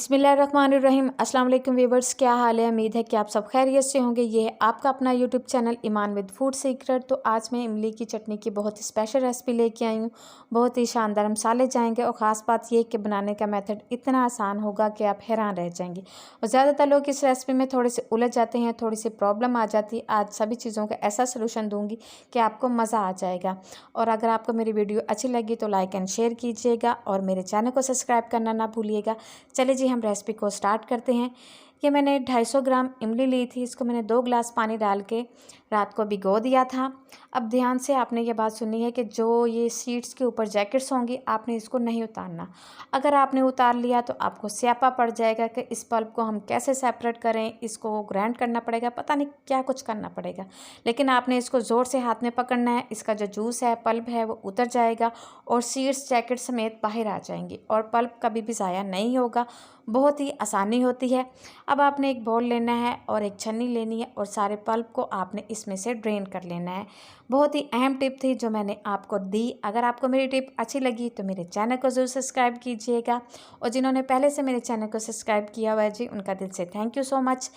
बिस्मिल्लाहिर्रहमानिर्रहीम। अस्सलाम वालेकुम व्यूवर्स, क्या हाल है। उम्मीद है कि आप सब खैरियत से होंगे। ये है आपका अपना YouTube channel Iman with food secret. तो आज मैं इमली की चटनी की बहुत ही स्पेशल रेसिपी लेके आई हूँ। बहुत ही शानदार मसाले जाएंगे और ख़ास बात यह कि बनाने का मेथड इतना आसान होगा कि आप हैरान रह जाएंगे। और ज़्यादातर लोग इस रेसिपी में थोड़े से उलझ जाते हैं, थोड़ी सी प्रॉब्लम आ जाती है। आज सभी चीज़ों का ऐसा सोल्यूशन दूँगी कि आपको मज़ा आ जाएगा। और अगर आपको मेरी वीडियो अच्छी लगी तो लाइक एंड शेयर कीजिएगा और मेरे चैनल को सब्सक्राइब करना ना भूलिएगा। चलिए जी, हम रेसिपी को स्टार्ट करते हैं। ये मैंने 250 ग्राम इमली ली थी। इसको मैंने 2 गिलास पानी डाल के रात को भिगो दिया था। अब ध्यान से आपने ये बात सुननी है कि जो ये सीड्स के ऊपर जैकेट्स होंगी, आपने इसको नहीं उतारना। अगर आपने उतार लिया तो आपको स्यापा पड़ जाएगा कि इस पल्प को हम कैसे सेपरेट करें, इसको ग्राइंड करना पड़ेगा, पता नहीं क्या कुछ करना पड़ेगा। लेकिन आपने इसको ज़ोर से हाथ में पकड़ना है। इसका जो जूस है, पल्प है, वो उतर जाएगा और सीड्स जैकेट समेत बाहर आ जाएंगी और पल्प कभी भी ज़ाया नहीं होगा। बहुत ही आसानी होती है। अब आपने एक बाउल लेना है और एक छन्नी लेनी है और सारे पल्प को आपने इसमें से ड्रेन कर लेना है। बहुत ही अहम टिप थी जो मैंने आपको दी। अगर आपको मेरी टिप अच्छी लगी तो मेरे चैनल को ज़रूर सब्सक्राइब कीजिएगा और जिन्होंने पहले से मेरे चैनल को सब्सक्राइब किया हुआ है जी, उनका दिल से थैंक यू सो मच।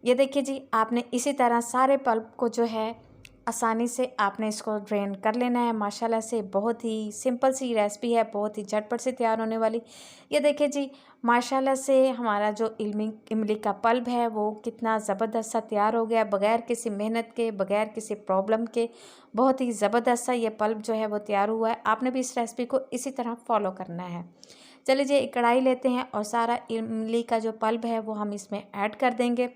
ये देखिए जी, आपने इसी तरह सारे पल्प को जो है आसानी से आपने इसको ड्रेन कर लेना है। माशाल्लाह से बहुत ही सिंपल सी रेसिपी है, बहुत ही झटपट से तैयार होने वाली। ये देखिए जी, माशाल्लाह से हमारा जो इमली का पल्प है वो कितना ज़बरदस्त सा तैयार हो गया, बग़ैर किसी मेहनत के, बग़ैर किसी प्रॉब्लम के। बहुत ही ज़बरदस्त सा ये पल्प जो है वो तैयार हुआ है। आपने भी इस रेसिपी को इसी तरह फॉलो करना है। चलिए जी, एक कढ़ाई लेते हैं और सारा इमली का जो पल्प है वो हम इसमें ऐड कर देंगे।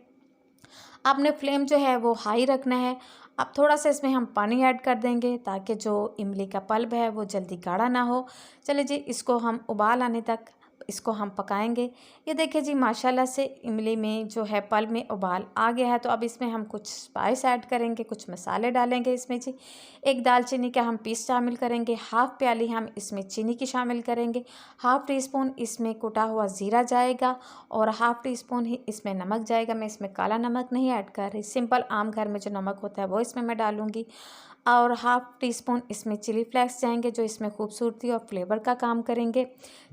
आपने फ्लेम जो है वो हाई रखना है। अब थोड़ा सा इसमें हम पानी ऐड कर देंगे ताकि जो इमली का पल्प है वो जल्दी गाढ़ा ना हो। चलिए जी, इसको हम उबाल आने तक इसको हम पकाएंगे। ये देखिए जी, माशाल्लाह से इमली में जो है पल्प में उबाल आ गया है। तो अब इसमें हम कुछ स्पाइस ऐड करेंगे, कुछ मसाले डालेंगे इसमें जी। एक दालचीनी का हम पीस शामिल करेंगे, हाफ़ प्याली हम इसमें चीनी की शामिल करेंगे, हाफ़ टी स्पून इसमें कुटा हुआ ज़ीरा जाएगा और हाफ़ टी स्पून ही इसमें नमक जाएगा। मैं इसमें काला नमक नहीं ऐड कर रही, सिंपल आम घर में जो नमक होता है वो इसमें मैं डालूँगी। और हाफ़ टी स्पून इसमें चिली फ्लेक्स जाएंगे जो इसमें खूबसूरती और फ्लेवर का काम करेंगे।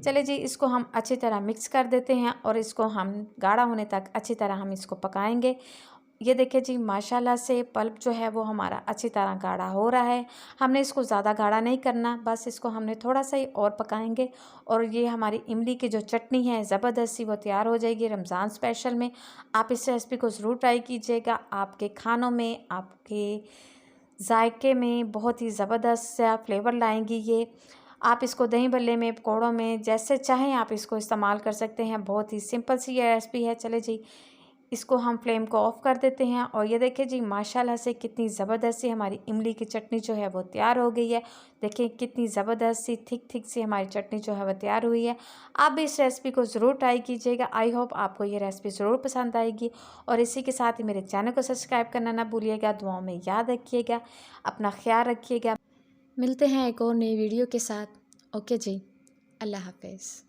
चलिए जी, इसको हम अच्छी तरह मिक्स कर देते हैं और इसको हम गाढ़ा होने तक अच्छी तरह हम इसको पकाएंगे। ये देखिए जी, माशाल्लाह से पल्प जो है वो हमारा अच्छी तरह गाढ़ा हो रहा है। हमने इसको ज़्यादा गाढ़ा नहीं करना, बस इसको हमने थोड़ा सा ही और पकाएंगे और ये हमारी इमली की जो चटनी है ज़बरदस्त सी वो तैयार हो जाएगी रमज़ान स्पेशल में। आप इस रेसिपी को ज़रूर ट्राई कीजिएगा। आपके खानों में, आपके जायके में बहुत ही ज़बरदस्त सा फ्लेवर लाएंगी ये। आप इसको दही भल्ले में, पकौड़ों में, जैसे चाहें आप इसको इस्तेमाल कर सकते हैं। बहुत ही सिंपल सी ये रेसिपी है। चले जी, इसको हम फ्लेम को ऑफ़ कर देते हैं और ये देखिए जी, माशाल्लाह से कितनी ज़बरदस्त सी हमारी इमली की चटनी जो है वो तैयार हो गई है। देखिए कितनी ज़बरदस्त सी थिक सी हमारी चटनी जो है वो तैयार हुई है। आप भी इस रेसिपी को ज़रूर ट्राई कीजिएगा। आई होप आपको ये रेसिपी ज़रूर पसंद आएगी और इसी के साथ ही मेरे चैनल को सब्सक्राइब करना ना भूलिएगा। दुआओं में याद रखिएगा, अपना ख्याल रखिएगा। मिलते हैं एक और नई वीडियो के साथ। ओके जी, अल्लाह हाफ़िज़।